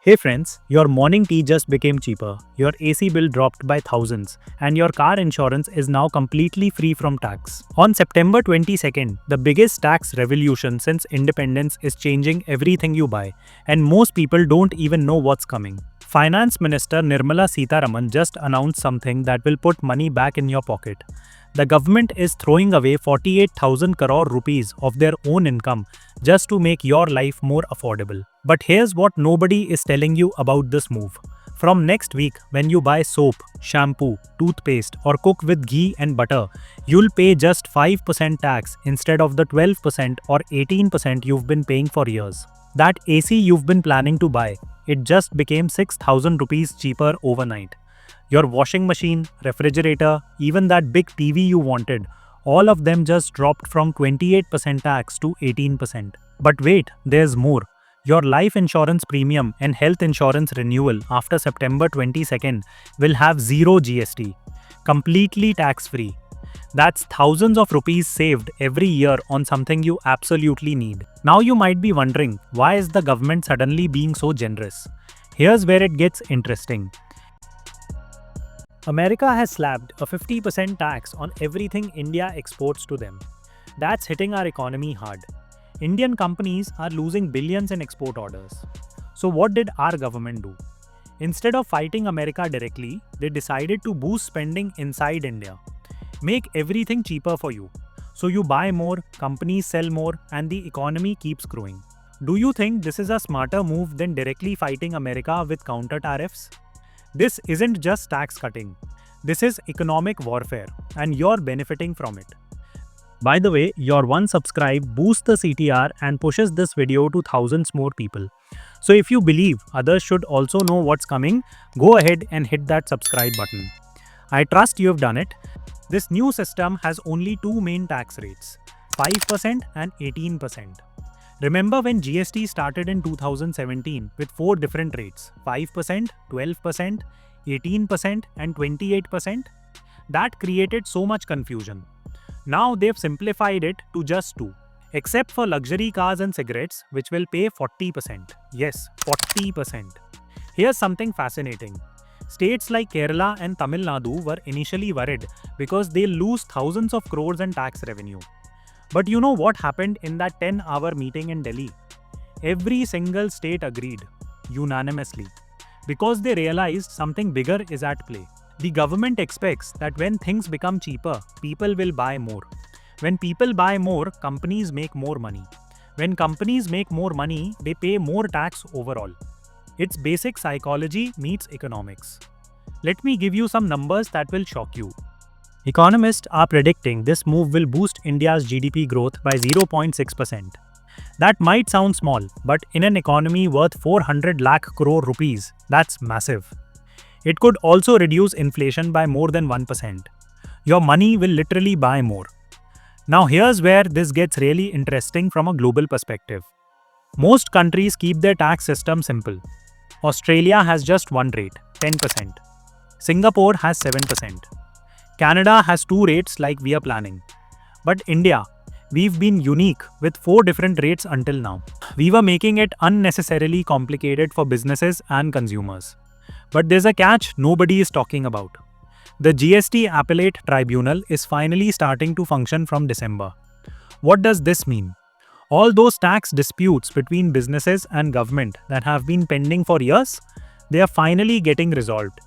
Hey friends, your morning tea just became cheaper, your AC bill dropped by thousands, and your car insurance is now completely free from tax. On September 22nd, the biggest tax revolution since independence is changing everything you buy, and most people don't even know what's coming. Finance Minister Nirmala Sitharaman just announced something that will put money back in your pocket. The government is throwing away 48,000 crore rupees of their own income just to make your life more affordable. But here's what nobody is telling you about this move. From next week, when you buy soap, shampoo, toothpaste, or cook with ghee and butter, you'll pay just 5% tax instead of the 12% or 18% you've been paying for years. That AC you've been planning to buy, it just became 6,000 rupees cheaper overnight. Your washing machine, refrigerator, even that big TV you wanted, all of them just dropped from 28% tax to 18%. But wait, there's more. Your life insurance premium and health insurance renewal after September 22nd will have zero GST, completely tax-free. That's thousands of rupees saved every year on something you absolutely need. Now you might be wondering, why is the government suddenly being so generous? Here's where it gets interesting. America has slapped a 50% tax on everything India exports to them. That's hitting our economy hard. Indian companies are losing billions in export orders. So what did our government do? Instead of fighting America directly, they decided to boost spending inside India. Make everything cheaper for you. So you buy more, companies sell more, and the economy keeps growing. Do you think this is a smarter move than directly fighting America with counter tariffs? This isn't just tax cutting. This is economic warfare, and you're benefiting from it. By the way, your one subscribe boosts the CTR and pushes this video to thousands more people. So if you believe others should also know what's coming, go ahead and hit that subscribe button. I trust you've done it. This new system has only two main tax rates, 5% and 18%. Remember when GST started in 2017 with four different rates, 5%, 12%, 18% and 28%? That created so much confusion. Now they've simplified it to just two, except for luxury cars and cigarettes, which will pay 40%. Yes, 40%. Here's something fascinating. States like Kerala and Tamil Nadu were initially worried because they'll lose thousands of crores in tax revenue. But you know what happened in that 10-hour meeting in Delhi? Every single state agreed, unanimously, because they realized something bigger is at play. The government expects that when things become cheaper, people will buy more. When people buy more, companies make more money. When companies make more money, they pay more tax overall. It's basic psychology meets economics. Let me give you some numbers that will shock you. Economists are predicting this move will boost India's GDP growth by 0.6%. That might sound small, but in an economy worth 400 lakh crore rupees, that's massive. It could also reduce inflation by more than 1%. Your money will literally buy more. Now here's where this gets really interesting from a global perspective. Most countries keep their tax system simple. Australia has just one rate, 10%. Singapore has 7%. Canada has two rates like we are planning. But India, we've been unique with four different rates until now. We were making it unnecessarily complicated for businesses and consumers. But there's a catch nobody is talking about. The GST Appellate Tribunal is finally starting to function from December. What does this mean? All those tax disputes between businesses and government that have been pending for years, they are finally getting resolved.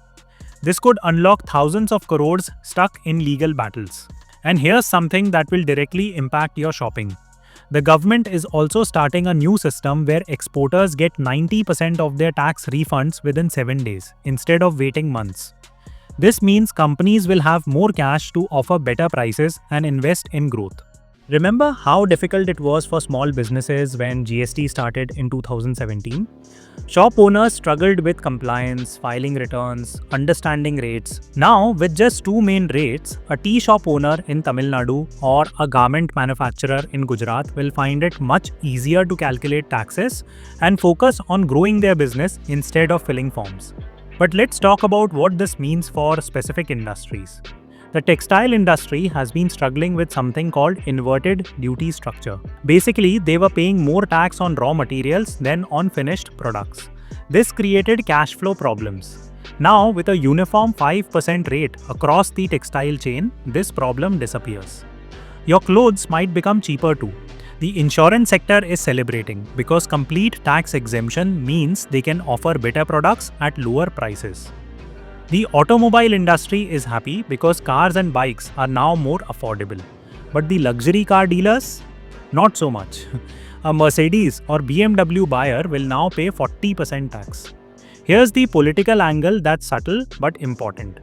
This could unlock thousands of crores stuck in legal battles. And here's something that will directly impact your shopping. The government is also starting a new system where exporters get 90% of their tax refunds within 7 days, instead of waiting months. This means companies will have more cash to offer better prices and invest in growth. Remember how difficult it was for small businesses when GST started in 2017? Shop owners struggled with compliance, filing returns, understanding rates. Now, with just two main rates, a tea shop owner in Tamil Nadu or a garment manufacturer in Gujarat will find it much easier to calculate taxes and focus on growing their business instead of filling forms. But let's talk about what this means for specific industries. The textile industry has been struggling with something called inverted duty structure. Basically, they were paying more tax on raw materials than on finished products. This created cash flow problems. Now, with a uniform 5% rate across the textile chain, this problem disappears. Your clothes might become cheaper too. The insurance sector is celebrating because complete tax exemption means they can offer better products at lower prices. The automobile industry is happy because cars and bikes are now more affordable. But the luxury car dealers? Not so much. A Mercedes or BMW buyer will now pay 40% tax. Here's the political angle that's subtle but important.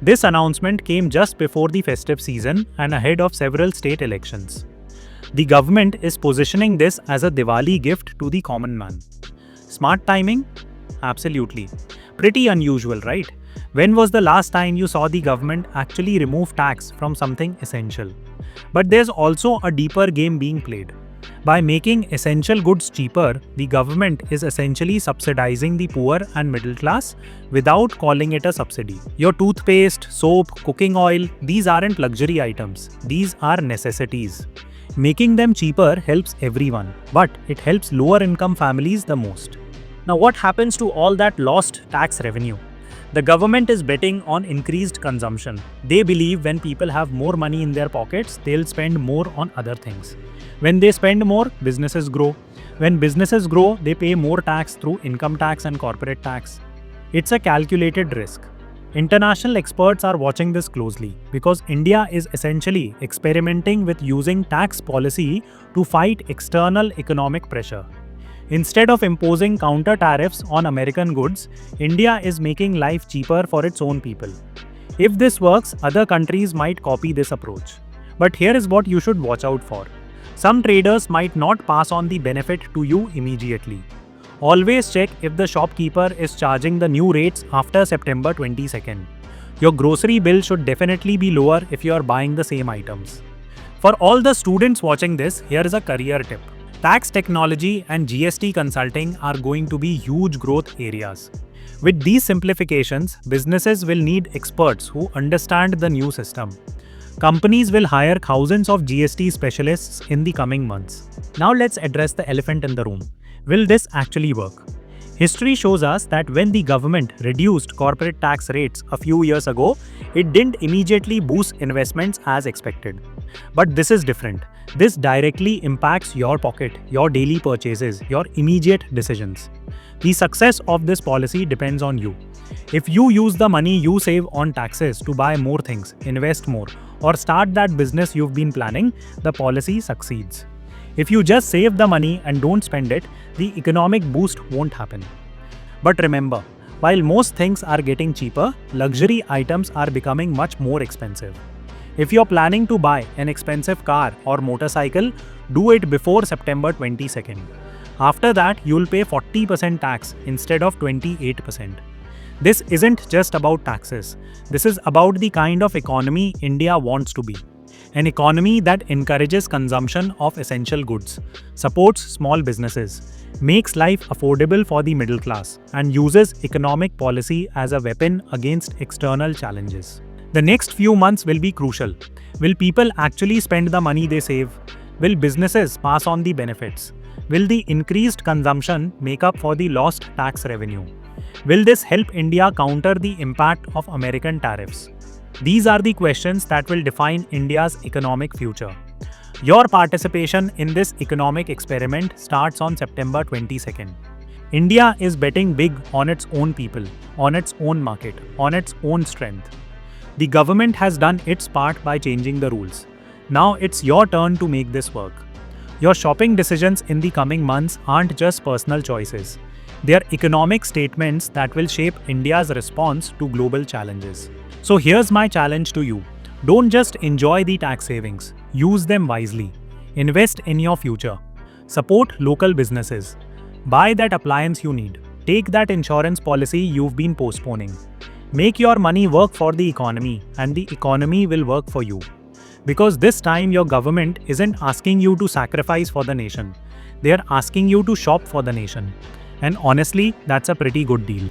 This announcement came just before the festive season and ahead of several state elections. The government is positioning this as a Diwali gift to the common man. Smart timing? Absolutely. Pretty unusual, right? When was the last time you saw the government actually remove tax from something essential? But there's also a deeper game being played. By making essential goods cheaper, the government is essentially subsidizing the poor and middle class without calling it a subsidy. Your toothpaste, soap, cooking oil, these aren't luxury items. These are necessities. Making them cheaper helps everyone, but it helps lower income families the most. Now, what happens to all that lost tax revenue? The government is betting on increased consumption. They believe when people have more money in their pockets, they'll spend more on other things. When they spend more, businesses grow. When businesses grow, they pay more tax through income tax and corporate tax. It's a calculated risk. International experts are watching this closely because India is essentially experimenting with using tax policy to fight external economic pressure. Instead of imposing counter tariffs on American goods, India is making life cheaper for its own people. If this works, other countries might copy this approach. But here is what you should watch out for. Some traders might not pass on the benefit to you immediately. Always check if the shopkeeper is charging the new rates after September 22nd. Your grocery bill should definitely be lower if you are buying the same items. For all the students watching this, here is a career tip. Tax technology and GST consulting are going to be huge growth areas. With these simplifications, businesses will need experts who understand the new system. Companies will hire thousands of GST specialists in the coming months. Now let's address the elephant in the room. Will this actually work? History shows us that when the government reduced corporate tax rates a few years ago, it didn't immediately boost investments as expected. But this is different. This directly impacts your pocket, your daily purchases, your immediate decisions. The success of this policy depends on you. If you use the money you save on taxes to buy more things, invest more, or start that business you've been planning, the policy succeeds. If you just save the money and don't spend it, the economic boost won't happen. But remember, while most things are getting cheaper, luxury items are becoming much more expensive. If you're planning to buy an expensive car or motorcycle, do it before September 22nd. After that, you'll pay 40% tax instead of 28%. This isn't just about taxes. This is about the kind of economy India wants to be. An economy that encourages consumption of essential goods, supports small businesses, makes life affordable for the middle class, and uses economic policy as a weapon against external challenges. The next few months will be crucial. Will people actually spend the money they save? Will businesses pass on the benefits? Will the increased consumption make up for the lost tax revenue? Will this help India counter the impact of American tariffs? These are the questions that will define India's economic future. Your participation in this economic experiment starts on September 22nd. India is betting big on its own people, on its own market, on its own strength. The government has done its part by changing the rules. Now it's your turn to make this work. Your shopping decisions in the coming months aren't just personal choices. They are economic statements that will shape India's response to global challenges. So here's my challenge to you. Don't just enjoy the tax savings. Use them wisely. Invest in your future. Support local businesses. Buy that appliance you need. Take that insurance policy you've been postponing. Make your money work for the economy, and the economy will work for you. Because this time your government isn't asking you to sacrifice for the nation. They are asking you to shop for the nation. And honestly, that's a pretty good deal.